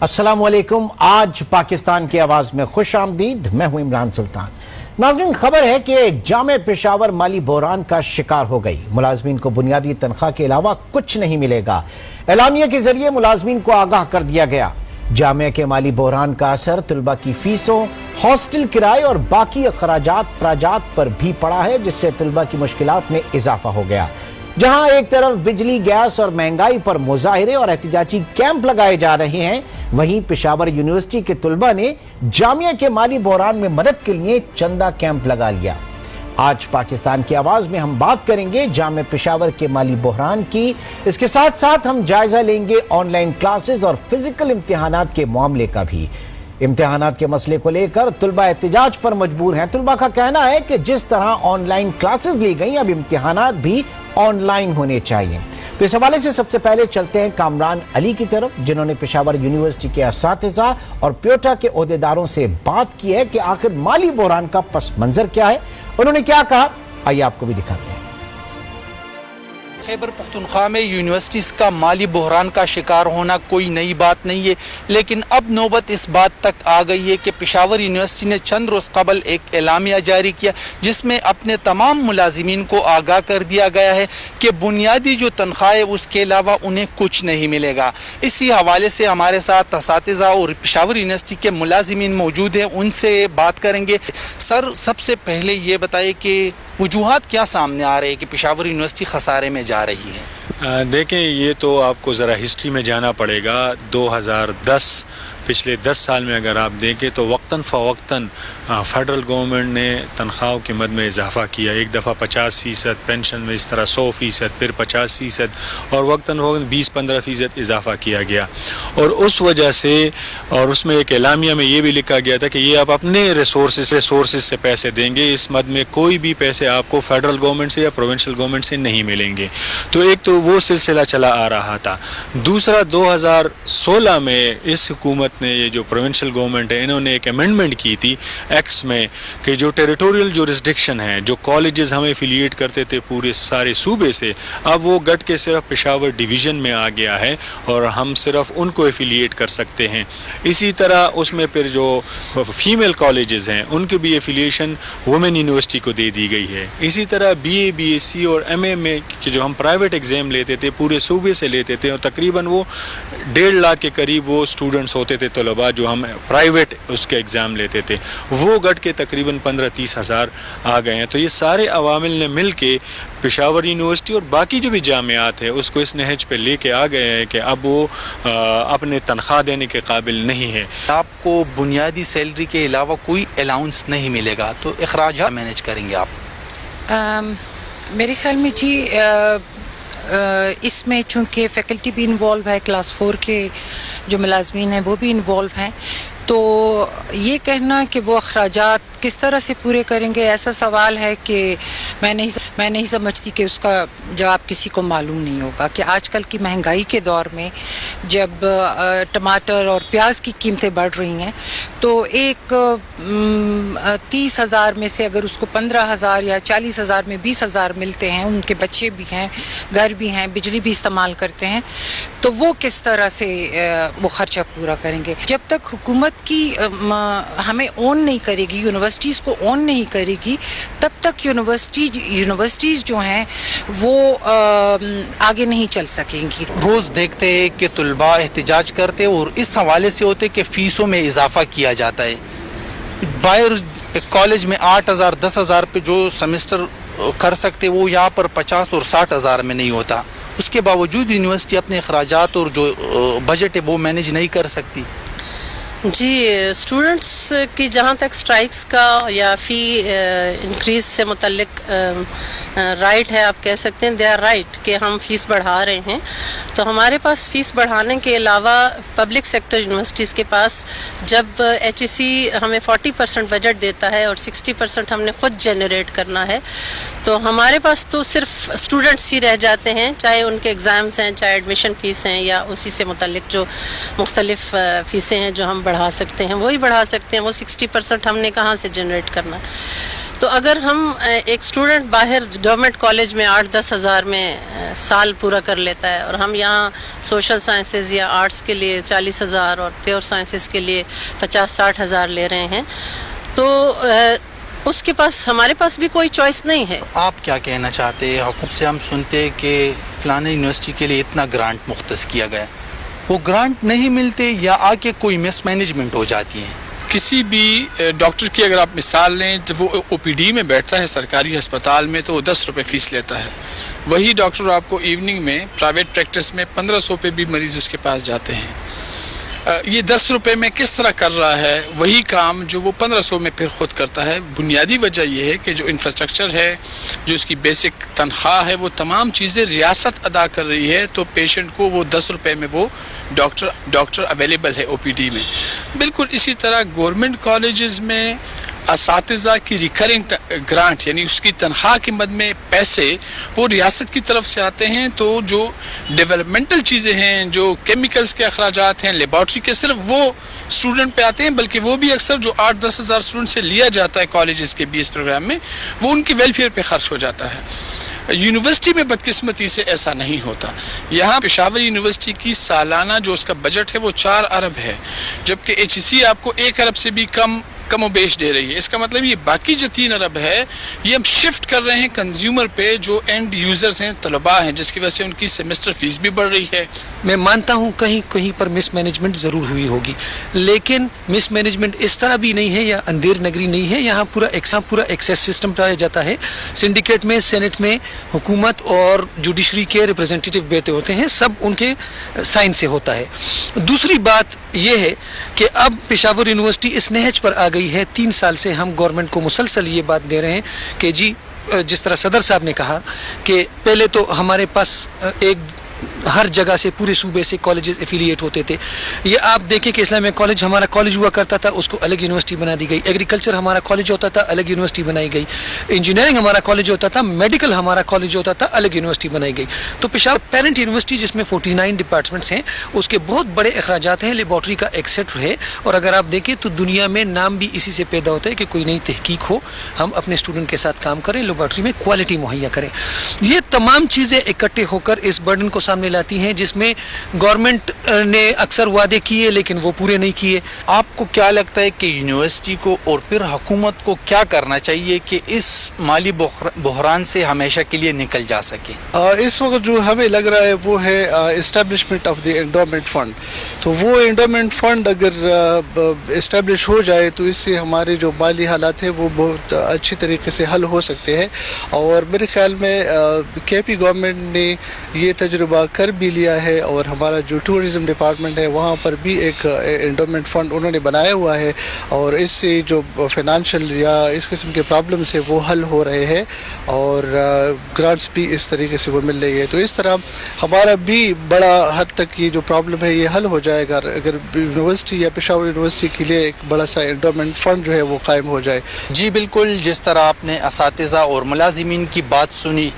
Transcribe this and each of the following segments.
अस्सलाम वालेकुम। आज पाकिस्तान की आवाज में खुश आमदीद। मैं हूं इमरान सुल्तान। नाज़रीन, खबर है कि जामे पेशावर माली बहरान का शिकार हो गई। मुलाजमीन को बुनियादी तनख्वाह के अलावा कुछ नहीं मिलेगा। एलानिया के जरिए मुलाजमीन को आगाह कर दिया गया। जामिया के माली बहरान का असर तलबा की फीसों, हॉस्टल किराए और बाकी अखराजात पर भी पड़ा है, जिससे तलबा की मुश्किलात में इजाफा हो गया। जहां एक तरफ बिजली, गैस और महंगाई पर मुजाहिरे और एहतिजाजी कैंप लगाए जा रहे हैं, वहीं पेशावर यूनिवर्सिटी के तलबा ने जामिया के माली बहरान में मदद के लिए चंदा कैंप लगा लिया। आज पाकिस्तान की आवाज में हम बात करेंगे जामिया पेशावर के माली बहरान की। इसके साथ साथ हम जायजा लेंगे ऑनलाइन क्लासेस और फिजिकल इम्तिहानात के मामले का भी। इम्तिहानात के मसले को लेकर तलबा एहतिजाज पर मजबूर हैं। तलबा का कहना है कि जिस तरह ऑनलाइन क्लासेस ली गई, अब इम्तिहानात भी ऑनलाइन होने चाहिए। तो इस हवाले से सबसे पहले चलते हैं कामरान अली की तरफ, जिन्होंने पेशावर यूनिवर्सिटी के असातिज़ा और प्योटा के ओहदेदारों से बात की है कि आखिर माली बहरान का पस मंजर क्या है, उन्होंने क्या कहा, आइए आपको भी दिखाते हैं। खैबर पख्तूनख्वा में यूनिवर्सिटीज़ का माली बहरान का शिकार होना कोई नई बात नहीं है, लेकिन अब नौबत इस बात तक आ गई है कि पेशावर यूनिवर्सिटी ने चंद रोज़ कबल एक एलामिया जारी किया, जिसमें अपने तमाम मुलाजिमीन को आगाह कर दिया गया है कि बुनियादी जो तनख्वाह है उसके अलावा उन्हें कुछ नहीं मिलेगा। इसी हवाले से हमारे साथ असातिज़ा और पेशावर यूनिवर्सिटी के मुलाजिमीन मौजूद हैं, उनसे बात करेंगे। सर, सबसे पहले ये बताइए कि वजूहात क्या सामने आ रहे हैं कि पेशावर यूनिवर्सिटी खसारे में जा रही है? देखें, ये तो आपको ज़रा हिस्ट्री में जाना पड़ेगा। 2010 पिछले 10 साल में अगर आप देखें तो वक्तन फ़वक्तन फेडरल गवर्नमेंट ने तनख्वाहों की मद में इजाफ़ा किया। एक दफ़ा 50%, पेंशन में इस तरह 100%, फिर 50% और वक्तन फ़वक्तन 20-15% इजाफ़ा किया गया। और उस वजह से, और उसमें एक एलामिया में ये भी लिखा गया था कि ये आप अपने रिसोर्सेज से पैसे देंगे, इस मद में कोई भी पैसे आपको फेडरल गवर्नमेंट से या प्रोविंशियल गवर्नमेंट से नहीं मिलेंगे। तो एक तो वो सिलसिला चला आ रहा था। दूसरा, 2016 में इस हुकूमत ने, ये जो प्रोविंशियल गवर्नमेंट है, इन्होंने एक अमेंडमेंट की थी एक्ट्स में कि जो टेरिटोरियल जुरिस्डिक्शन है, जो कॉलेजेस हमें एफिलिएट करते थे पूरे सारे सूबे से, अब वो गट के सिर्फ पेशावर डिवीज़न में आ गया है और हम सिर्फ उनको एफिलिएट कर सकते हैं। इसी तरह उसमें फिर जो फीमेल कॉलेजेस हैं उनकी भी एफिलिएशन वुमेन यूनिवर्सिटी को दे दी गई है। इसी तरह BA, BSc और MA में कि जो हम प्राइवेट एग्ज़ाम लेते थे पूरे सूबे से लेते थे, और तकरीबन वो 1.5 लाख के करीब वो स्टूडेंट्स होते थे तलबा जो हम प्राइवेट उसके एग्ज़ाम लेते थे, वो गट के तकरीबन 15-30 हज़ार आ गए हैं। तो ये सारे अवामिल ने मिल के पेशावर यूनिवर्सिटी और बाकी जो भी जामियात है उसको इस नहज पे लेके आ गए हैं कि अब वो अपने तनख्वाह देने के काबिल नहीं है। आपको बुनियादी सैलरी के अलावा कोई अलाउंस नहीं मिलेगा, तो अखराजात मैनेज करेंगे आप? मेरे ख्याल में जी इसमें चूँकि फ़ैकल्टी भी इन्वॉल्व है, क्लास 4 के जो मुलाजमीन हैं वो भी इन्वॉल्व हैं, तो ये कहना कि वो अखराजात किस तरह से पूरे करेंगे, ऐसा सवाल है कि मैं नहीं समझती कि उसका जवाब किसी को मालूम नहीं होगा। कि आजकल की महंगाई के दौर में जब टमाटर और प्याज की कीमतें बढ़ रही हैं, तो एक 30,000 में से अगर उसको 15,000 या 40,000 में 20,000 मिलते हैं, उनके बच्चे भी हैं, घर भी हैं, बिजली भी इस्तेमाल करते हैं, तो वो किस तरह से वो खर्चा पूरा करेंगे? जब तक हुकूमत की हमें ओन नहीं करेगी, यूनिवर्सिटीज़ को ओन नहीं करेगी, तब तक यूनिवर्सिटीज़ जो हैं वो आगे नहीं चल सकेंगी। रोज़ देखते हैं कि तलबा एहतिजाज करते और इस हवाले से होते कि फ़ीसों में इजाफा किया जाता है। बाहर कॉलेज में 8,000 10,000 पे जो सेमेस्टर कर सकते वो यहाँ पर 50 और 60,000 में नहीं होता। उसके बावजूद यूनिवर्सिटी अपने अखराजात और जो बजट है वो मैनेज नहीं कर सकती। जी, स्टूडेंट्स की जहाँ तक स्ट्राइक्स का या फ़ी इंक्रीज़ से मुतल्लिक राइट है, आप कह सकते हैं दे आर राइट कि हम फ़ीस बढ़ा रहे हैं। तो हमारे पास फ़ीस बढ़ाने के अलावा पब्लिक सेक्टर यूनिवर्सिटीज़ के पास जब HEC हमें 40% बजट देता है और 60% हमने ख़ुद जनरेट करना है, तो हमारे पास तो सिर्फ स्टूडेंट्स ही रह जाते हैं, चाहे उनके एग्ज़ाम्स हैं, चाहे एडमिशन फ़ीस हैं, या उसी से मुतल्लिक जो मुख्तलिफ़ फ़ीसें हैं जो हम बढ़ा सकते हैं वही बढ़ा सकते हैं। वो 60% हमने कहाँ से जनरेट करना है? تو اگر ہم ایک اسٹوڈنٹ باہر گورنمنٹ کالج میں 8-10 ہزار میں سال پورا کر لیتا ہے اور ہم یہاں سوشل سائنسز یا آرٹس کے لیے 40 ہزار اور پیور سائنسز کے لیے 50-60 ہزار لے رہے ہیں تو اس کے پاس ہمارے پاس بھی کوئی چوائس نہیں ہے. آپ کیا کہنا چاہتے ہیں؟ حکومت سے ہم سنتے ہیں کہ فلاں یونیورسٹی کے لیے اتنا گرانٹ مختص کیا گیا، وہ گرانٹ نہیں ملتے یا آ کے کوئی مس مینجمنٹ ہو جاتی ہے؟ کسی بھی ڈاکٹر کی اگر آپ مثال لیں، جب وہ او پی ڈی میں بیٹھتا ہے سرکاری ہسپتال میں تو وہ 10 روپے فیس لیتا ہے. وہی ڈاکٹر آپ کو ایوننگ میں پرائیویٹ پریکٹس میں 1500 پہ بھی مریض اس کے پاس جاتے ہیں. یہ 10 روپے میں کس طرح کر رہا ہے وہی کام جو وہ 1500 میں پھر خود کرتا ہے. بنیادی وجہ یہ ہے کہ جو انفراسٹرکچر ہے، جو اس کی بیسک تنخواہ ہے، وہ تمام چیزیں ریاست ادا کر رہی ہے، تو پیشنٹ کو وہ 10 روپے میں وہ ڈاکٹر اویلیبل ہے او پی ڈی میں. بالکل اسی طرح گورنمنٹ کالجز میں اساتذہ کی ریکرنگ گرانٹ یعنی اس کی تنخواہ کی مد میں پیسے وہ ریاست کی طرف سے آتے ہیں، تو جو ڈیولپمنٹل چیزیں ہیں، جو کیمیکلز کے اخراجات ہیں، لیبارٹری کے، صرف وہ اسٹوڈنٹ پہ آتے ہیں، بلکہ وہ بھی اکثر جو 8-10 ہزار اسٹوڈنٹ سے لیا جاتا ہے کالجز کے 20 پروگرام میں، وہ ان کی ویلفیئر پہ خرچ ہو جاتا ہے. یونیورسٹی میں بدقسمتی سے ایسا نہیں ہوتا. یہاں پشاور یونیورسٹی کی سالانہ جو اس کا بجٹ ہے وہ 4 ارب ہے، جبکہ ایچ سی آپ کو 1 ارب سے بھی کم و بیش دے رہی ہے. اس کا مطلب یہ باقی جو 3 ارب ہے یہ ہم شفٹ کر رہے ہیں کنزیومر پہ، جو اینڈ یوزرز ہیں، طلباء ہیں، جس کی وجہ سے ان کی سیمسٹر فیس بھی بڑھ رہی ہے. میں مانتا ہوں کہیں پر مس مینجمنٹ ضرور ہوئی ہوگی، لیکن مس مینجمنٹ اس طرح بھی نہیں ہے یا اندھیر نگری نہیں ہے. یہاں پورا ایکسیس سسٹم پایا جاتا ہے. سنڈیکیٹ میں، سینٹ میں حکومت اور جوڈیشری کے ریپرزینٹیٹیو بیٹھے ہوتے ہیں، سب ان کے سائن سے ہوتا ہے. دوسری بات یہ ہے کہ اب پشاور یونیورسٹی اس نہج پر آ گئی ہے. 3 سال سے ہم گورنمنٹ کو مسلسل یہ بات دے رہے ہیں کہ جی، جس طرح صدر صاحب نے کہا کہ پہلے تو ہمارے پاس ہر جگہ سے، پورے صوبے سے کالجز ایفیلیٹ ہوتے تھے. یہ آپ دیکھیں کہ اسلامیہ کالج ہمارا کالج ہوا کرتا تھا، اس کو الگ یونیورسٹی بنا دی گئی. ایگریکلچر ہمارا کالج ہوتا تھا، الگ یونیورسٹی بنائی گئی. انجینئرنگ ہمارا کالج ہوتا تھا، میڈیکل ہمارا کالج ہوتا تھا، الگ یونیورسٹی بنائی گئی. تو پشاور پیرنٹ یونیورسٹی جس میں 49 ڈپارٹمنٹس ہیں، اس کے بہت بڑے اخراجات ہیں. لیبارٹری کا ایک سیٹ ہے، اور اگر آپ دیکھیں تو دنیا میں نام بھی اسی سے پیدا ہوتا ہے کہ کوئی نئی تحقیق ہو، ہم اپنے اسٹوڈنٹ کے ساتھ کام کریں، لیبارٹری میں کوالٹی مہیا کریں. یہ تمام چیزیں اکٹھے ہو کر اس برڈن کو سامنے لاتی ہیں جس میں گورنمنٹ نے اکثر وعدے کیے لیکن وہ پورے نہیں کیے. آپ کو کیا لگتا ہے کہ یونیورسٹی کو اور پھر حکومت کو کیا کرنا چاہیے کہ اس مالی بحران سے ہمیشہ کے لیے نکل جا سکے؟ اس وقت جو ہمیں لگ رہا ہے وہ ہے establishment of the endowment fund. تو وہ انڈومنٹ فنڈ اگر اسٹیبلش ہو جائے تو اس سے ہمارے جو مالی حالات ہیں وہ بہت اچھی طریقے سے حل ہو سکتے ہیں. اور میرے خیال میں کے پی گورنمنٹ نے یہ تجربہ کر بھی لیا ہے، اور ہمارا جو ٹورزم ڈپارٹمنٹ ہے وہاں پر بھی ایک انڈومنٹ فنڈ انہوں نے بنایا ہوا ہے، اور اس سے جو فائنانشل یا اس قسم کے پرابلمس ہیں وہ حل ہو رہے ہیں، اور گرانٹس بھی اس طریقے سے وہ مل رہی ہے. تو اس طرح ہمارا بھی بڑا حد تک یہ جو پرابلم ہے یہ حل ہو جائے گا اگر یونیورسٹی یا پشاور یونیورسٹی کے لیے ایک بڑا سا انڈومنٹ فنڈ جو ہے وہ قائم ہو جائے. جی بالکل، جس طرح آپ نے اساتذہ اور ملازمین کی بات سنی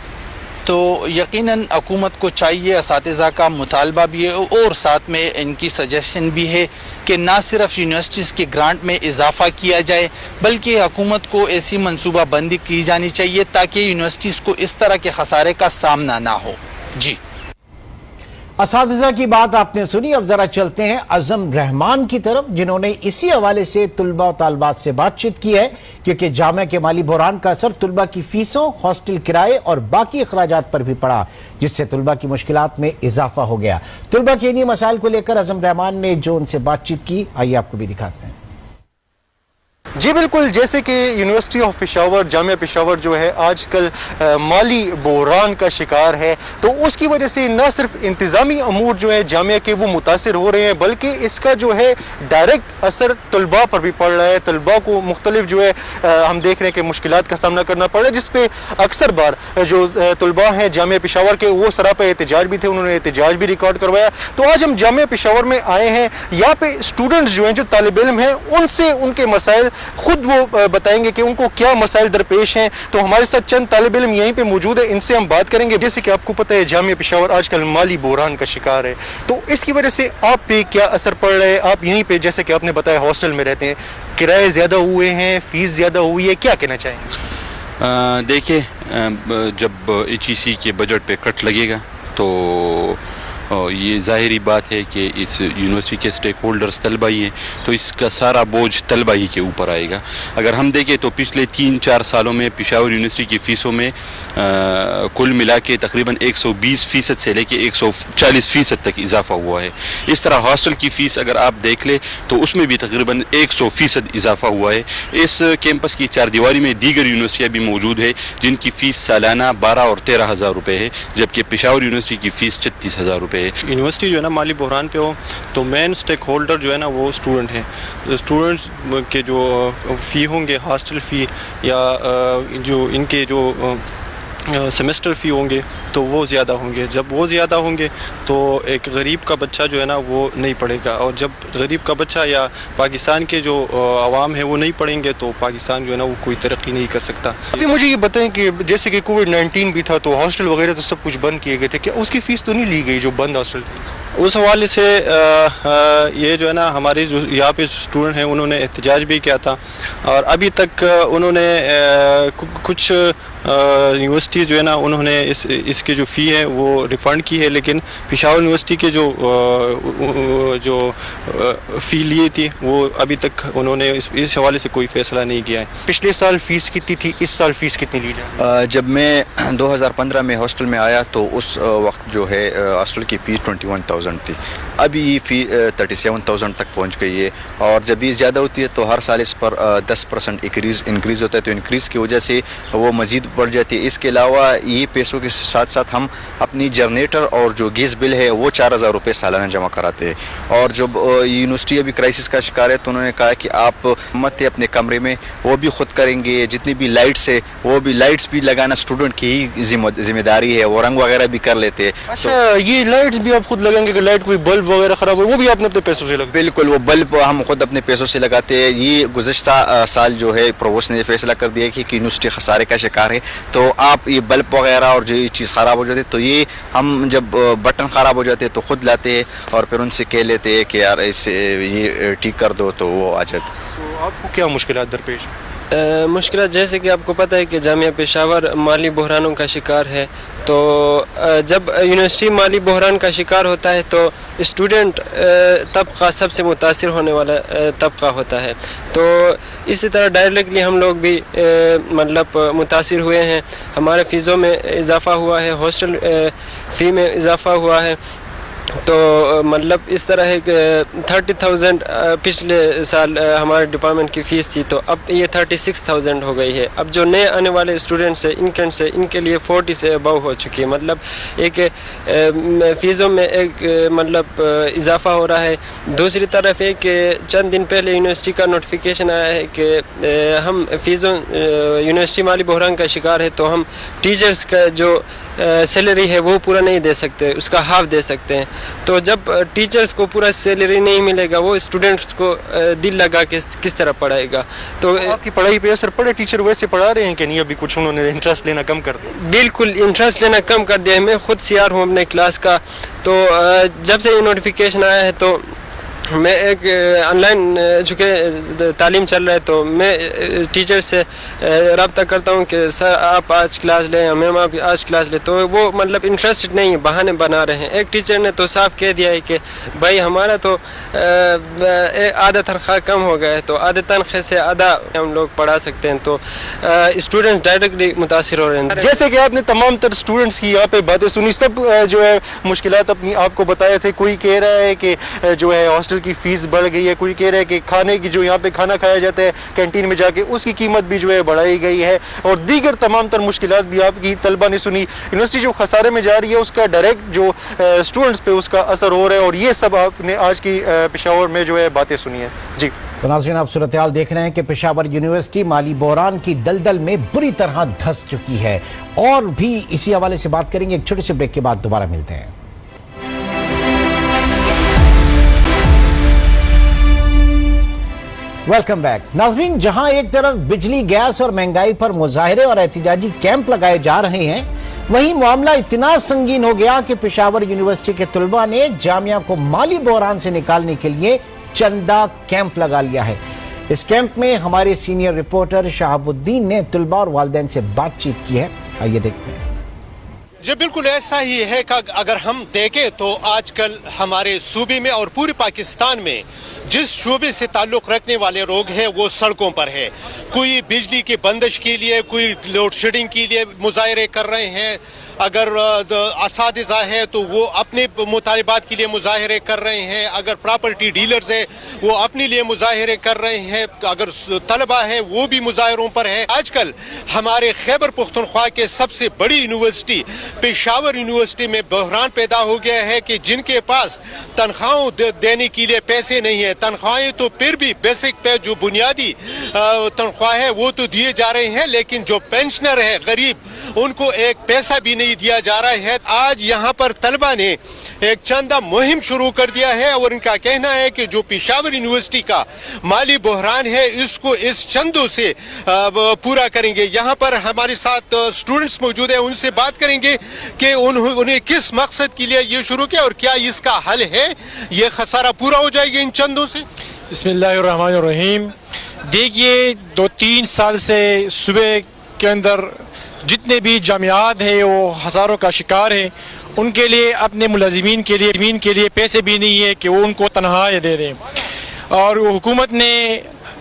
تو یقیناً حکومت کو چاہیے، اساتذہ کا مطالبہ بھی ہے اور ساتھ میں ان کی سجیشن بھی ہے کہ نہ صرف یونیورسٹیز کے گرانٹ میں اضافہ کیا جائے بلکہ حکومت کو ایسی منصوبہ بندی کی جانی چاہیے تاکہ یونیورسٹیز کو اس طرح کے خسارے کا سامنا نہ ہو. جی، اساتذہ کی بات آپ نے سنی. اب ذرا چلتے ہیں اعظم رحمان کی طرف، جنہوں نے اسی حوالے سے طلباء و طالبات سے بات چیت کی ہے، کیونکہ جامعہ کے مالی بحران کا اثر طلباء کی فیسوں، ہاسٹل کرائے اور باقی اخراجات پر بھی پڑا، جس سے طلباء کی مشکلات میں اضافہ ہو گیا. طلباء کے انہی مسائل کو لے کر اعظم رحمان نے جو ان سے بات چیت کی، آئیے آپ کو بھی دکھاتے ہیں. جی بالکل، جیسے کہ یونیورسٹی آف پشاور، جامعہ پشاور جو ہے آج کل مالی بحران کا شکار ہے، تو اس کی وجہ سے نہ صرف انتظامی امور جو ہیں جامعہ کے وہ متاثر ہو رہے ہیں، بلکہ اس کا جو ہے ڈائریکٹ اثر طلباء پر بھی پڑ رہا ہے. طلباء کو مختلف جو ہے ہم دیکھ رہے ہیں کہ مشکلات کا سامنا کرنا پڑ رہا ہے، جس پہ اکثر بار جو طلباء ہیں جامعہ پشاور کے وہ سراپا احتجاج بھی تھے، انہوں نے احتجاج بھی ریکارڈ کروایا. تو آج ہم جامعہ پشاور میں آئے ہیں، یہاں پہ اسٹوڈنٹس جو ہیں، جو طالب علم ہیں، ان سے ان کے مسائل خود وہ بتائیں گے کہ ان کو کیا مسائل درپیش ہیں. تو ہمارے ساتھ چند طالب علم یہیں پہ موجود ہیں, ان سے ہم بات کریں گے. جیسے کہ آپ کو پتہ ہے جامعہ پشاور آج کل مالی بحران کا شکار ہے, تو اس کی وجہ سے آپ پہ کیا اثر پڑ رہا ہے؟ آپ یہیں پہ جیسے کہ آپ نے بتایا ہاسٹل میں رہتے ہیں, کرائے زیادہ ہوئے ہیں, فیس زیادہ ہوئی ہے, کیا کہنا چاہیں گے؟ دیکھیں, جب ایچ ای سی کے بجٹ پہ کٹ لگے گا تو یہ ظاہری بات ہے کہ اس یونیورسٹی کے سٹیک ہولڈرز طلبہ ہی ہیں, تو اس کا سارا بوجھ طلبہ ہی کے اوپر آئے گا. اگر ہم دیکھیں تو پچھلے 3-4 سالوں میں پشاور یونیورسٹی کی فیسوں میں کل ملا کے تقریباً 120% سے لے کے 140% تک اضافہ ہوا ہے. اس طرح ہاسٹل کی فیس اگر آپ دیکھ لیں تو اس میں بھی تقریباً 100% اضافہ ہوا ہے. اس کیمپس کی چار دیواری میں دیگر یونیورسٹیاں بھی موجود ہے جن کی فیس سالانہ 12 اور 13 ہزار روپے ہے, جبکہ پشاور یونیورسٹی کی فیس 36 ہزار روپے. یونیورسٹی جو ہے نا مالی بحران پہ ہو تو مین سٹیک ہولڈر جو ہے نا وہ اسٹوڈنٹ ہیں. اسٹوڈنٹس کے جو فی ہوں گے, ہاسٹل فی یا جو ان کے جو سیمسٹر فی ہوں گے تو وہ زیادہ ہوں گے. جب وہ زیادہ ہوں گے تو ایک غریب کا بچہ جو ہے نا وہ نہیں پڑھے گا, اور جب غریب کا بچہ یا پاکستان کے جو عوام ہے وہ نہیں پڑھیں گے تو پاکستان جو ہے نا وہ کوئی ترقی نہیں کر سکتا. ابھی مجھے یہ بتائیں کہ جیسے کہ کووڈ-19 بھی تھا تو ہاسٹل وغیرہ تو سب کچھ بند کیے گئے تھے, کیا اس کی فیس تو نہیں لی گئی جو بند ہاسٹل تھی؟ اس حوالے سے یہ جو ہے نا ہمارے جو یہاں پہ اسٹوڈنٹ ہیں انہوں نے احتجاج بھی کیا تھا, اور ابھی تک انہوں نے کچھ یونیورسٹیز جو ہے نا انہوں نے اس کی جو فی ہے وہ ریفنڈ کی ہے, لیکن پشاور یونیورسٹی کے جو فی لی تھی وہ ابھی تک انہوں نے اس حوالے سے کوئی فیصلہ نہیں کیا ہے. پچھلے سال فیس کتنی تھی, اس سال فیس کتنی لی جائے؟ جب میں 2015 میں ہاسٹل میں آیا تو اس وقت جو ہے ہاسٹل کی فیس 21,000 تھی. ابھی یہ فی 37,000 تک پہنچ گئی ہے, اور جب یہ زیادہ ہوتی ہے تو ہر سال اس پر 10% انکریز ہوتا ہے, تو انکریز کی وجہ سے وہ مزید بڑھ جاتی ہے. اس کے علاوہ یہ پیسوں کے ساتھ ساتھ ہم اپنی جنریٹر اور جو گیس بل ہے وہ 4,000 روپے سالانہ جمع کراتے ہیں. اور جب یونیورسٹی ابھی کرائسس کا شکار ہے تو انہوں نے کہا کہ آپ مت اپنے کمرے میں وہ بھی خود کریں گے, جتنی بھی لائٹس ہے وہ بھی لائٹس بھی لگانا اسٹوڈنٹ کی ہی ذمہ داری ہے, وہ رنگ وغیرہ بھی کر لیتے ہیں. اچھا, یہ لائٹس بھی آپ خود لگائیں گے کہ لائٹ کوئی بلب وغیرہ خراب ہو وہ بھی آپ نے اپنے پیسوں سے لگا؟ بالکل, وہ بلب ہم خود اپنے پیسوں سے لگاتے ہیں. یہ گزشتہ سال جو ہے پروووسٹ نے یہ فیصلہ کر دیا کہ یونیورسٹی خسارے کا شکار ہے, تو آپ یہ بلب وغیرہ اور جو یہ چیز خراب ہو جاتی ہے تو یہ ہم جب بٹن خراب ہو جاتے ہیں تو خود لاتے ہیں اور پھر ان سے کہہ لیتے ہیں کہ یار اسے یہ ٹھیک کر دو, تو وہ آ جاتے. تو آپ کو کیا مشکلات درپیش ہیں؟ مشکلات جیسے کہ آپ کو پتہ ہے کہ جامعہ پشاور مالی بحرانوں کا شکار ہے, تو جب یونیورسٹی مالی بحران کا شکار ہوتا ہے تو اسٹوڈنٹ طبقہ سب سے متاثر ہونے والا طبقہ ہوتا ہے. تو اسی طرح ڈائریکٹلی ہم لوگ بھی مطلب متاثر ہوئے ہیں. ہمارے فیسوں میں اضافہ ہوا ہے, ہاسٹل فی میں اضافہ ہوا ہے, تو مطلب اس طرح ہے کہ 30,000 پچھلے سال ہمارے ڈپارٹمنٹ کی فیس تھی, تو اب یہ 36,000 ہو گئی ہے. اب جو نئے آنے والے اسٹوڈنٹس ہیں ان کے لیے 40 سے ابو ہو چکی ہے. مطلب ایک فیسوں میں ایک مطلب اضافہ ہو رہا ہے. دوسری طرف ہے کہ چند دن پہلے یونیورسٹی کا نوٹیفیکیشن آیا ہے کہ ہم فیسوں یونیورسٹی مالی بحران کا شکار ہے, تو ہم ٹیچرز کا جو سیلری ہے وہ پورا نہیں دے سکتے, اس کا ہاف دے سکتے ہیں. تو جب ٹیچرز کو پورا سیلری نہیں ملے گا وہ اسٹوڈنٹس کو دل لگا کے کس طرح پڑھائے گا. تو آپ کی پڑھائی پہ اثر پڑے؟ ٹیچر ویسے پڑھا رہے ہیں کہ نہیں, ابھی کچھ انہوں نے انٹرسٹ لینا کم کر دیا؟ بالکل انٹرسٹ لینا کم کر دیا ہے. میں خود CR ہوں اپنے کلاس کا, تو جب سے یہ نوٹیفیکیشن آیا ہے تو میں ایک آن لائن چونکہ تعلیم چل رہا ہے تو میں ٹیچر سے رابطہ کرتا ہوں کہ سر آپ آج کلاس لیں یا میم آپ آج کلاس لیں, تو وہ مطلب انٹرسٹڈ نہیں ہے, بہانے بنا رہے ہیں. ایک ٹیچر نے تو صاف کہہ دیا ہے کہ بھائی ہمارا تو آدھا تنخواہ کم ہو گیا ہے, تو آدھے تنخواہ سے آدھا ہم لوگ پڑھا سکتے ہیں. تو اسٹوڈنٹ ڈائریکٹلی متاثر ہو رہے ہیں. جیسے کہ آپ نے تمام تر اسٹوڈنٹس کی یہاں پہ باتیں سنی, سب جو ہے مشکلات اپنی آپ کو بتائے تھے. کوئی کہہ رہا ہے کہ جو ہے ہاسٹل کی فیس بڑھ گئی ہے, کوئی کہہ رہا ہے کہ کھانے کی جو یہاں پہ کھانا کھایا جاتا ہے کینٹین میں جا کے اس کی قیمت بھی جو ہے بڑھائی گئی ہے, اور دیگر تمام تر مشکلات بھی آپ کی طلبہ نے سنی. یونیورسٹی جو خسارے میں جا رہی ہے اس کا ڈائریکٹ جو اسٹوڈنٹس پہ اس کا اثر ہو رہا ہے, اور یہ سب آپ نے آج کی پشاور میں جو ہے باتیں سنی ہیں. جی تو ناظرین, آپ صورتحال دیکھ رہے ہیں کہ پشاور یونیورسٹی مالی بحران کی دلدل میں بری طرح دھس چکی ہے, اور بھی اسی حوالے سے بات کریں گے. ایک چھوٹے سے بریک کے بعد دوبارہ ملتے ہیں. Welcome back. नाज़रीन, जहां एक तरफ बिजली, गैस और महंगाई पर मुजाहरे और एहतजाजी कैंप लगाए जा रहे हैं, वहीं मामला इतना संगीन हो गया कि पेशावर यूनिवर्सिटी के तलबा ने जामिया को माली बहरान से निकालने के लिए चंदा कैंप लगा लिया है। इस कैंप में हमारे सीनियर रिपोर्टर शहाबुद्दीन ने तलबा और वालिदैन से बातचीत की है। आइए देखते हैं। जी बिल्कुल ऐसा ही है कि अगर हम देखें तो आजकल हमारे सूबे में और पूरे पाकिस्तान में जिस शोबे से ताल्लुक़ रखने वाले लोग हैं वो सड़कों पर है। कोई बिजली की बंदिश के लिए, कोई लोड शेडिंग के लिए मुजाहरे कर रहे हैं। अगर असातिज़ा है तो वो अपने मुतालिबात के लिए मुजाहरे कर रहे हैं। अगर प्रॉपर्टी डीलर्स है वो अपने लिए मुजाहरे कर रहे हैं। अगर तलबा है वो भी मुजाहरों पर है। आजकल हमारे खैबर पुख्तनख्वा के सबसे बड़ी यूनिवर्सिटी पेशावर यूनिवर्सिटी में बहरान पैदा हो गया है कि जिनके पास तनख्वाहों देने के लिए पैसे नहीं है। तनख्वाहें तो फिर भी बेसिक पे जो बुनियादी तनख्वाह है वो तो दिए जा रहे हैं, लेकिन जो पेंशनर है गरीब उनको एक पैसा भी नहीं दिया जा रहा है। आज यहाँ पर तलबा ने एक चंदा मुहिम शुरू कर दिया है और इनका कहना है कि जो पेशावर यूनिवर्सिटी का माली बहरान है इसको इस चंदों से पूरा करेंगे। यहाँ पर हमारे साथ स्टूडेंट्स मौजूद है, उनसे बात करेंगे कि उन्हें किस मकसद के लिए ये शुरू किया और क्या इसका हल है, ये खसारा पूरा हो जाएगा इन चंदों से। बिस्मिल्लाहिर्रहमानिर्रहीम। देखिए 2-3 साल से सुबह के अंदर जितने भी जामियात हैं वो हज़ारों का शिकार है। उनके लिए अपने मुलाजिमीन के लिए पैसे भी नहीं है कि वो उनको तनख्वाहें दे दें। और हुकूमत ने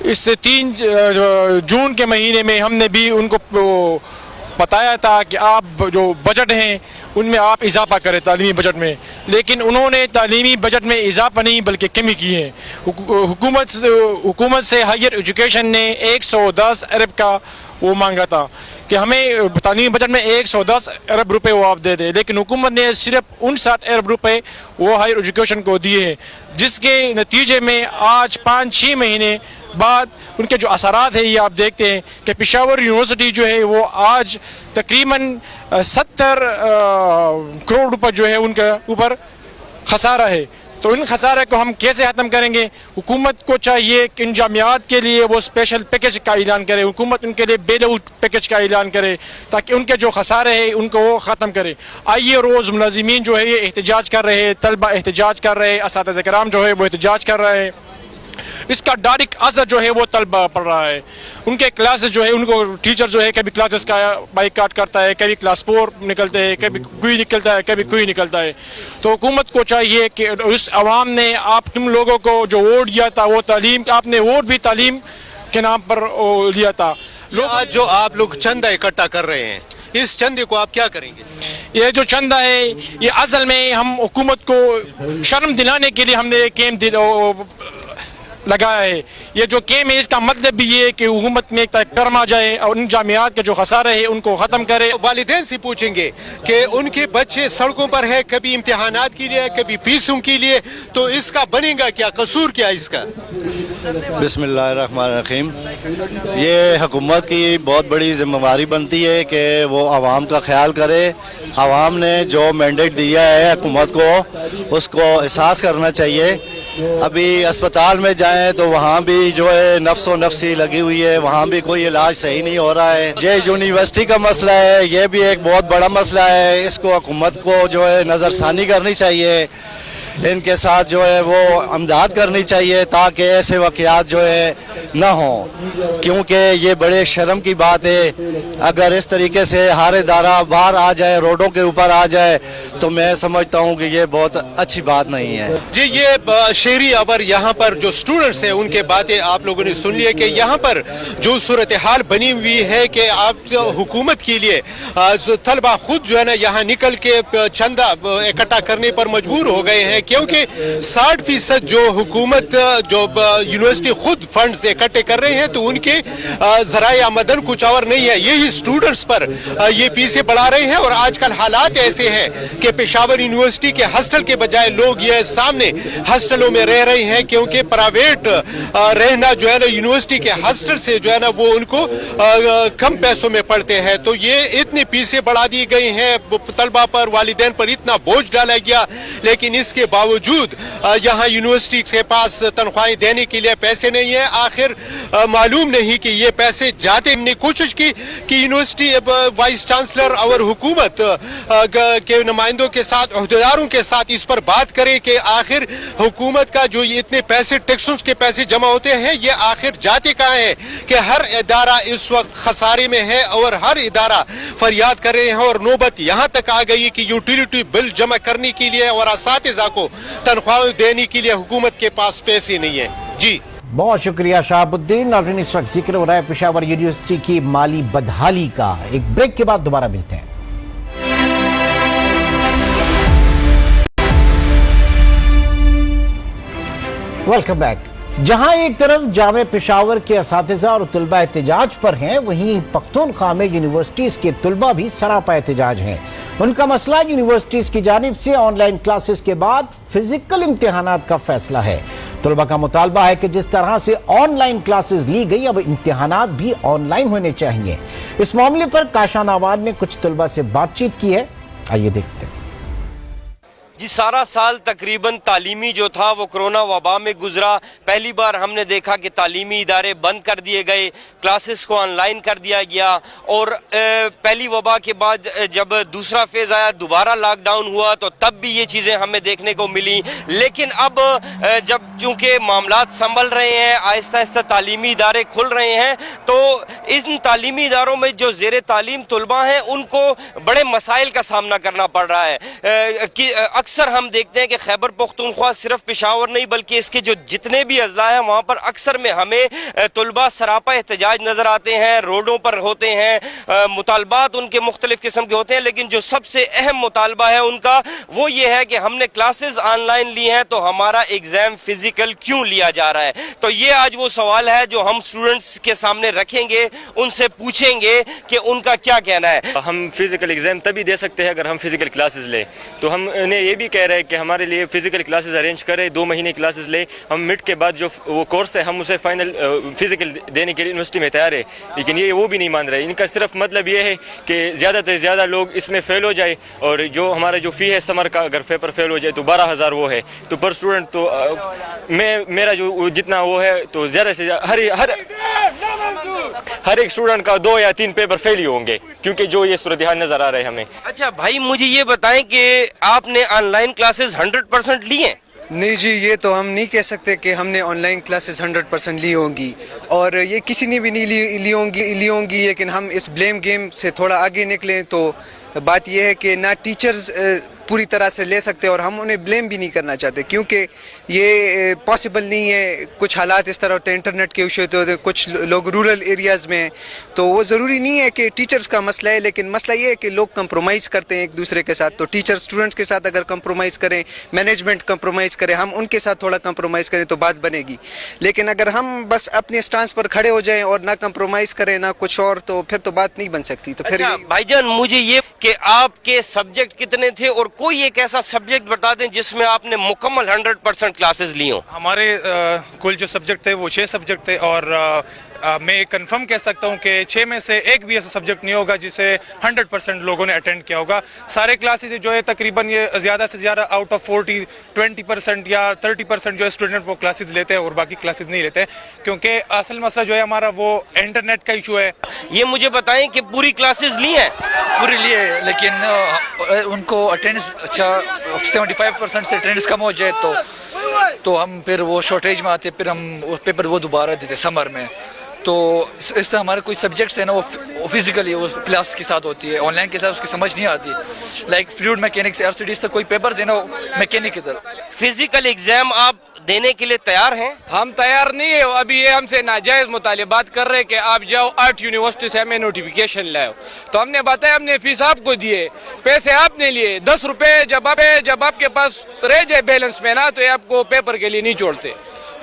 इस 3 जून के महीने में हमने भी उनको बताया था कि आप जो बजट हैं उनमें आप इजाफा करें तालीमी बजट में, लेकिन उन्होंने तालीमी बजट में इजाफा नहीं बल्कि कमी की है। हुकूमत से हायर एजुकेशन ने 110 अरब का वो मांगा था कि हमें तालीमी बजट में 110 अरब रुपए वो आप दे दें, लेकिन हुकूमत ने सिर्फ 59 अरब रुपए वो हायर एजुकेशन को दिए हैं, जिसके नतीजे में आज 5-6 महीने बाद उनके जो असरात है ये आप देखते हैं कि पेशावर यूनिवर्सिटी जो है वो आज तकरीबन 70 करोड़ रुपए जो है उनके ऊपर खसारा है। तो इन खसारे को हम कैसे ख़त्म करेंगे? हुकूमत को चाहिए कि इन जामियात के लिए वो स्पेशल पैकेज का ऐलान करे, हुकूमत उनके लिए बेल आउट पैकेज का ऐलान करे ताकि उनके जो खसारे हैं उनको वो ख़त्म करे। आइए रोज़ मुलाजिमीन जो है ये एहतजाज कर रहे हैं, तलबा एहतजाज कर रहे हैं, असातिज़ा कराम जो है वो एहतजाज कर रहे हैं। इसका डायरेक्ट असर जो है वो तलबा पड़ रहा है। उनके क्लासेस जो है उनको टीचर जो है कभी क्लासेस का बाइकाट करता है, कभी क्लास 4 निकलते हैं, कभी कोई निकलता है, कभी कोई निकलता है। तो हुकूमत को चाहिए कि उस आवाम ने तुम लोगों को जो वोट दिया था वो तालीम, आपने वोट भी तालीम के नाम पर लिया था। आज जो आप लोग चंदा इकट्ठा कर रहे हैं, इस चंदे को आप क्या करेंगे? ये जो चंदा है ये असल में हम हुकूमत को शर्म दिलाने के लिए हमने कैंप लगाया है। ये जो कैम है इसका मतलब भी ये है कि हुकूमत में एक कर्म आ जाए और उन जामियात के जो खसारे हैं उनको ख़त्म करे। वालिदैन से पूछेंगे कि उनके बच्चे सड़कों पर है, कभी इम्तिहानात के लिए, कभी फीसों के लिए, तो इसका बनेगा क्या, कसूर क्या इसका? बिस्मिल्लाहिर्रहमानिर्रहीम। ये हुकूमत की बहुत बड़ी जिम्मेवारी बनती है कि वो आवाम का ख्याल करे। आवाम ने जो मैंडेट दिया है हुकूमत को उसको एहसास करना चाहिए। अभी अस्पताल में जाएं तो वहाँ भी जो है नफ्सो नफ्सी लगी हुई है, वहाँ भी कोई इलाज सही नहीं हो रहा है। ये यूनिवर्सिटी का मसला है, ये भी एक बहुत बड़ा मसला है। इसको हुकूमत को जो है नज़रसानी करनी चाहिए, इनके साथ जो है वो अमदाद करनी चाहिए ताकि ऐसे वाक़यात जो है ना हो, क्योंकि ये बड़े शर्म की बात है। अगर इस तरीके से हर इदारा बाहर आ जाए, रोडों के ऊपर आ जाए, तो मैं समझता हूँ कि ये बहुत अच्छी बात नहीं है। जी ये शेरी अवर यहाँ पर जो स्टूडेंट्स हैं उनके बातें आप लोगों ने सुन ली है कि यहाँ पर जो सूरत हाल बनी हुई है कि आप हुकूमत के लिए तलबा खुद जो है ना यहाँ निकल के चंदा इकट्ठा करने पर मजबूर हो गए हैं, क्योंकि 60% जो हुकूमत जो यूनिवर्सिटी खुद फंड्स इकट्ठे कर रहे हैं तो उनके ज़राए आमदन कुछ और नहीं है, यही स्टूडेंट्स पर ये फीसें बढ़ा रहे हैं। और आजकल हालात ऐसे हैं कि पेशावर यूनिवर्सिटी के हॉस्टल के बजाय लोग ये सामने हॉस्टलों में रह रहे हैं, क्योंकि प्राइवेट रहना जो है ना यूनिवर्सिटी के हॉस्टल से जो है ना वो उनको कम पैसों में पड़ते हैं। तो ये इतनी फीसें बढ़ा दी गई हैं तलबा पर, वालिदैन पर इतना बोझ डाला गया, लेकिन इसके बावजूद यहाँ यूनिवर्सिटी के पास तनख्वाहें देने के लिए पैसे नहीं है। आखिर मालूम नहीं कि ये पैसे जाते। हमने कोशिश की कि यूनिवर्सिटी वाइस चांसलर और हुकूमत के नुमाइंदों के साथ, अहदेदारों के साथ इस पर बात करें कि आखिर हुकूमत का जो ये इतने पैसे टैक्सों के पैसे जमा होते हैं ये आखिर जाते कहाँ हैं, कि हर इदारा इस वक्त खसारे में है और हर इदारा फरियाद कर रहे हैं। और नौबत यहाँ तक आ गई कि यूटिलिटी बिल जमा करने के लिए और असातिज़ा को तनख्वाह देने के लिए हुकूमत के पास पैसे नहीं है। जी बहुत शुक्रिया शहाबुद्दीन। और इस वक्त जिक्र हो रहा है पेशावर यूनिवर्सिटी की माली बदहाली का। एक ब्रेक के बाद दोबारा मिलते हैं। Welcome back. जहां एक तरफ जामे पेशावर के असातिज़ा और तुलबा एहतजाज पर हैं, वहीं पख्तूनख्वा में यूनिवर्सिटीज़ के तुलबा भी सरापा एहतजाज हैं। उनका मसला यूनिवर्सिटीज़ की जानिब से ऑनलाइन क्लासेस के बाद फिजिकल इम्तिहानात का फैसला है। तुलबा का मुतालबा है कि जिस तरह से ऑनलाइन क्लासेस ली गई, अब इम्तिहानात भी ऑनलाइन होने चाहिए। इस मामले पर काशान आवाद ने कुछ तुलबा से बातचीत की है, आइए देखते हैं। जी सारा साल तकरीबन तालीमी जो था वो कोरोना वबा में गुजरा। पहली बार हमने देखा कि तालीमी इदारे बंद कर दिए गए, क्लासेस को ऑनलाइन कर दिया गया। और पहली वबा के बाद जब दूसरा फेज़ आया, दोबारा लॉकडाउन हुआ, तो तब भी ये चीज़ें हमें देखने को मिली। लेकिन अब जब चूँकि मामलात संभल रहे हैं, आहिस्ता आहिस्ता तालीमी इदारे खुल रहे हैं, तो इन तालीमी इदारों में जो ज़ेर तालीम तुलबा हैं उनको बड़े मसाइल का सामना करना पड़ रहा है। कि अक्सर हम देखते हैं कि खैबर पख्तूनख्वा सिर्फ पेशावर नहीं बल्कि इसके जो जितने भी अजला हैं वहाँ पर अक्सर में हमें तुलबा सरापा एहतजाज नज़र आते हैं, रोडों पर होते हैं, मुतालबात उनके मुख्तलिफ किस्म के होते हैं। लेकिन जो सबसे अहम मुतालबा है उनका वो ये है कि हमने क्लासेस ऑनलाइन ली हैं तो हमारा एग्ज़ाम फिजिकल क्यों लिया जा रहा है। तो ये आज वो सवाल है जो हम स्टूडेंट्स के सामने रखेंगे, उनसे पूछेंगे कि उनका क्या कहना है। हम फिजिकल एग्ज़ाम तभी दे सकते हैं अगर हम फिजिकल क्लासेस लें। तो हम उन्हें ये भी कह रहे हैं कि हमारे लिए फिजिकल क्लासेस अरेंज करें, 2 महीने क्लासेस ले। हम मिड के बाद जो वो कोर्स है हम उसे फाइनल फिजिकल देने के लिए यूनिवर्सिटी में तैयार है। लेकिन ये वो भी नहीं मान रहे। इनका सिर्फ मतलब ये है कि ज़्यादा से ज़्यादा लोग इसमें फेल हो जाए, और जो हमारा जो फ़ी है समर का अगर पेपर फेल हो जाए तो 12,000 वो है, तो पर स्टूडेंट तो मेरा जो जितना वो है तो ज़्यादा से हर एक स्टूडेंट का 2 या 3 पेपर फेल ही होंगे, क्योंकि जो ये सूरत हाल नज़र आ रहा है हमें। अच्छा भाई, मुझे ये बताएं कि आपने ऑनलाइन क्लासेस 100% ली हैं? नहीं जी, ये तो हम नहीं कह सकते कि हमने ऑनलाइन क्लासेस 100% ली होंगी, और ये किसी ने भी नहीं ली होंगी। लेकिन हम इस ब्लेम गेम से थोड़ा आगे निकलें तो बात यह है कि ना टीचर्स पूरी तरह से ले सकते और हम उन्हें ब्लेम भी नहीं करना चाहते, क्योंकि ये पॉसिबल नहीं है। कुछ हालात इस तरह होते हैं, इंटरनेट के इशू होते हैं, कुछ लोग रूरल एरियाज़ में, तो वो ज़रूरी नहीं है कि टीचर्स का मसला है। लेकिन मसला ये है कि लोग कंप्रोमाइज़ करते हैं एक दूसरे के साथ। तो टीचर स्टूडेंट्स के साथ अगर कंप्रोमाइज़ करें, मैनेजमेंट कंप्रोमाइज़ करे, हम उनके साथ थोड़ा कंप्रोमाइज़ करें तो बात बनेगी। लेकिन अगर हम बस अपने स्टांस पर खड़े हो जाएं और ना कंप्रोमाइज़ करें ना कुछ और, तो फिर तो बात नहीं बन सकती। तो फिर भाईजान, मुझे ये कि आपके सब्जेक्ट कितने थे और कोई एक ऐसा सब्जेक्ट बता दें जिसमें आपने मुकम्मल 100% क्लासेस ली हो। हमारे कुल जो सब्जेक्ट थे वो 6 सब्जेक्ट थे, और मैं कंफर्म कह सकता हूं कि 6 में से एक भी ऐसा सब्जेक्ट नहीं होगा जिसे 100% लोगों ने अटेंड किया होगा। सारे क्लासेस जो है तकरीबन ये ज़्यादा से ज़्यादा आउट ऑफ 20% या 30% जो है स्टूडेंट वो क्लासेस लेते हैं और बाकी क्लासेस नहीं लेते हैं, क्योंकि असल मसला जो है हमारा वो इंटरनेट का इशू है। ये मुझे बताएं कि पूरी क्लासेस ली है? पूरी ली है, लेकिन उनको अटेंडेंस 75% से अटेंडेंस कम हो जाए तो हम फिर वो शॉर्टेज में आते, फिर हम वो पेपर वो दोबारा देते समर में। तो इस तरह हमारे कोई सब्जेक्ट्स है ना वो फिजिकली वो क्लास के साथ होती है, ऑनलाइन के साथ उसकी समझ नहीं आती। लाइक फ्लूइड मैकेनिक्स, RCDs तक कोई पेपर्स है ना मैकेनिक की तरह। फिजिकल एग्जाम आप देने के लिए तैयार हैं? हम तैयार नहीं है। अभी ये हमसे नाजायज मुतालिबात कर रहे हैं कि आप जाओ 8 यूनिवर्सिटी से हमें नोटिफिकेशन लाओ। तो हमने बताया हमने फीस आपको दिए, पैसे आपने लिए, 10 रुपए जब आपके पास रह जाए बैलेंस में ना, तो ये आपको पेपर के लिए नहीं छोड़ते।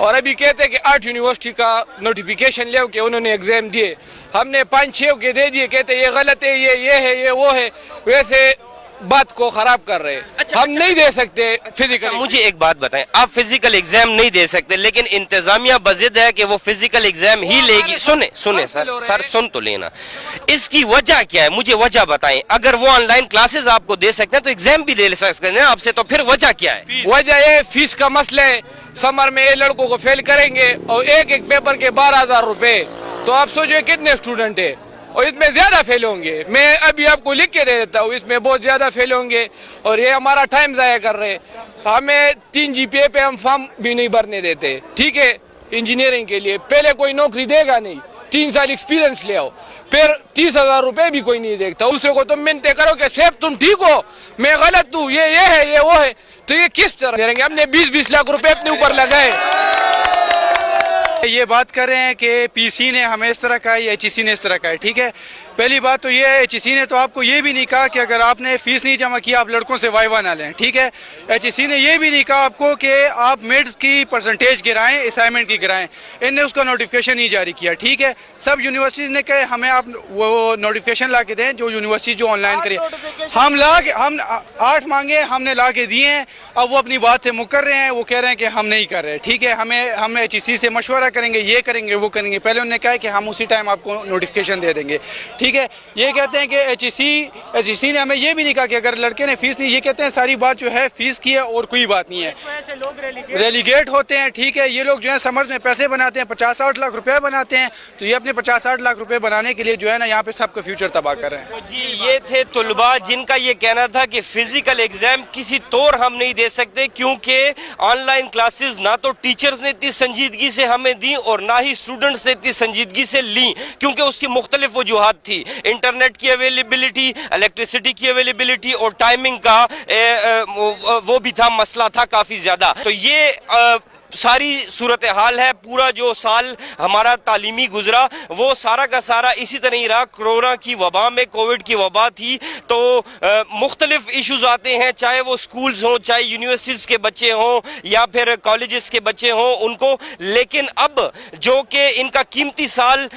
और अभी कहते हैं कि 8 यूनिवर्सिटी का नोटिफिकेशन ले के उन्होंने एग्जाम दिए, हमने 5-6 के दे दिए, कहते ये गलत है, ये है, ये वो है। वैसे बात को खराब कर रहे हैं। हम नहीं दे सकते फिजिकल। मुझे एक बात बताएं, आप फिजिकल एग्जाम नहीं दे सकते, लेकिन इंतजामिया बजिद है कि वो फिजिकल एग्जाम ही लेगी। सुने सर सुन तो लेना, इसकी वजह क्या है, मुझे वजह बताएं। अगर वो ऑनलाइन क्लासेस आपको दे सकते हैं तो एग्जाम भी दे सकते हैं आपसे, तो फिर वजह क्या है? वजह ये फीस का मसला है। समर में ये लड़कों को फेल करेंगे और एक पेपर के 12,000 रुपए, तो आप सोचिए कितने स्टूडेंट है, और इसमें ज्यादा फेल होंगे। मैं अभी आपको लिख के दे देता हूँ, इसमें बहुत ज्यादा फेल होंगे और ये हमारा टाइम जाया कर रहे हैं। हमें 3 GPA पे हम फॉर्म भी नहीं भरने देते, ठीक है। इंजीनियरिंग के लिए पहले कोई नौकरी देगा नहीं, 3 साल एक्सपीरियंस ले आओ, फिर 30,000 रुपए भी कोई नहीं देखता। दूसरे को तुम मिन्नतें करो कि सेफ तुम ठीक हो, मैं गलत हूँ, ये है ये वो है, तो ये किस तरह देंगे? हमने 20-20 लाख रुपए अपने ऊपर लगाए। ये बात कर रहे हैं कि पीसी ने हमें इस तरह कहा या HEC ने इस तरह कहा है, ठीक है। पहली बात तो ये है, HEC ने तो आपको ये भी नहीं कहा कि अगर आपने फीस नहीं जमा किया आप लड़कों से वाइवा ना लें, ठीक है। HEC ने ये भी नहीं कहा आपको कि आप मेड्स की परसेंटेज गिराएं, असाइनमेंट की गिराएं। इनने उसका नोटिफिकेशन नहीं जारी किया, ठीक है। सब यूनिवर्सिटीज ने कहे हमें आप वो नोटिफिकेशन ला के दें जो यूनिवर्सिटी जो ऑनलाइन करिए। हम 8 मांगे, हमने ला के दिए हैं। अब वो अपनी बात से मुकर रहे हैं, वो कह रहे हैं कि हम नहीं कर रहे, ठीक है। हम HEC से मशवरा करेंगे, ये करेंगे वो करेंगे। पहले उन्होंने कहा कि हम उसी टाइम आपको नोटिफिकेशन दे देंगे, ठीक है। ये कहते हैं कि HEC ने हमें ये भी नहीं कहा कि अगर लड़के ने फीस नहीं, ये कहते हैं सारी बात जो है फीस की है और कोई बात नहीं है। रेलीगेट होते हैं, ठीक है। ये लोग जो है समर्स में पैसे बनाते हैं, 50-60 लाख रुपए बनाते हैं, तो ये अपने 50-60 लाख रुपए बनाने के लिए जो है ना यहाँ पे सबका फ्यूचर तबाह कर रहे हैं। जी, ये थे तुलबा जिनका ये कहना था कि फिजिकल एग्जाम किसी तौर हम नहीं दे सकते, क्योंकि ऑनलाइन क्लासेस ना तो टीचर्स ने इतनी संजीदगी से हमें दी और ना ही स्टूडेंट्स ने इतनी संजीदगी से ली, क्योंकि उसकी मुख्तलिफ वजूहात थी। इंटरनेट की अवेलेबिलिटी, इलेक्ट्रिसिटी की अवेलेबिलिटी और टाइमिंग का वो भी था, मसला था काफी ज्यादा। तो ये सारी सूरत हाल है। पूरा जो साल हमारा तालीमी गुजरा वो सारा का सारा इसी तरह ही रहा। कोरोना की वबा में, कोविड की वबा थी, तो मुख्तलिफ इश्यूज आते हैं, चाहे वो स्कूल्स हों, चाहे यूनिवर्सिटीज़ के बच्चे हों या फिर कॉलेजेस के बच्चे हों उनको। लेकिन अब जो कि इनका कीमती साल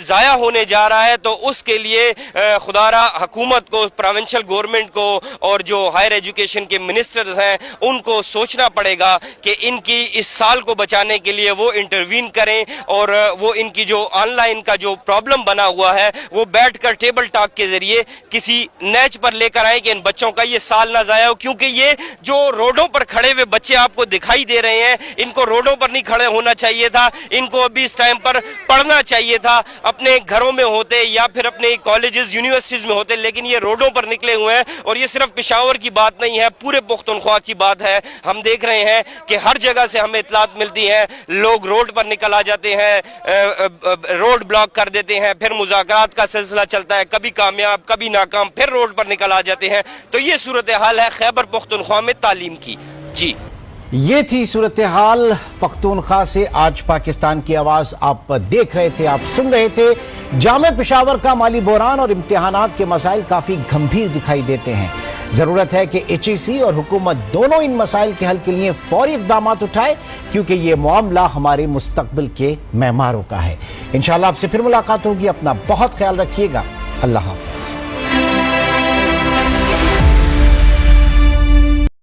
ज़ाया होने जा रहा है, तो उसके लिए खुदारा हुकूमत को, प्रोविंशियल गवर्नमेंट को और जो हायर एजुकेशन के मिनिस्टर्स हैं उनको सोचना पड़ेगा कि इनकी इस साल को बचाने के लिए वो इंटरवीन करें और वो इनकी जो ऑनलाइन का जो प्रॉब्लम बना हुआ है वो बैठकर टेबल टॉक के जरिए किसी नैच पर लेकर आए कि इन बच्चों का ये साल ना जाया हो। क्योंकि ये जो रोडों पर खड़े हुए बच्चे आपको दिखाई दे रहे हैं, इनको रोडों पर नहीं खड़े होना चाहिए था, इनको अभी इस टाइम पर पढ़ना चाहिए था, अपने घरों में होते या फिर अपने कॉलेजेस यूनिवर्सिटीज में होते, लेकिन ये रोडों पर निकले हुए हैं। और ये सिर्फ पेशावर की बात नहीं है, पूरे पुख्तनख्वा की बात है। हम देख रहे हैं कि हर जगह से हमें इतलात मिलती है, लोग रोड पर निकल आ जाते हैं, रोड ब्लॉक कर देते हैं, फिर मुज़ाकरात का सिलसिला चलता है, कभी कामयाब कभी नाकाम, फिर रोड पर निकल आ जाते हैं। तो ये सूरत हाल है खैबर पख्तूनख्वा में तालीम की। जी, ये थी सूरत हाल पख्तूनख्वा से। आज पाकिस्तान की आवाज आप देख रहे थे, आप सुन रहे थे। जामे पेशावर का माली बहरान और इम्तिहानात के मसाइल काफी गंभीर दिखाई देते हैं। जरूरत है कि HEC और हुकूमत दोनों इन मसाइल के हल के लिए फौरी इक़दाम उठाए, क्योंकि ये मामला हमारे मुस्तकबिल के मेहमारों का है। इंशाअल्लाह आपसे फिर मुलाकात होगी। अपना बहुत ख्याल रखिएगा। अल्लाह हाफ़िज़।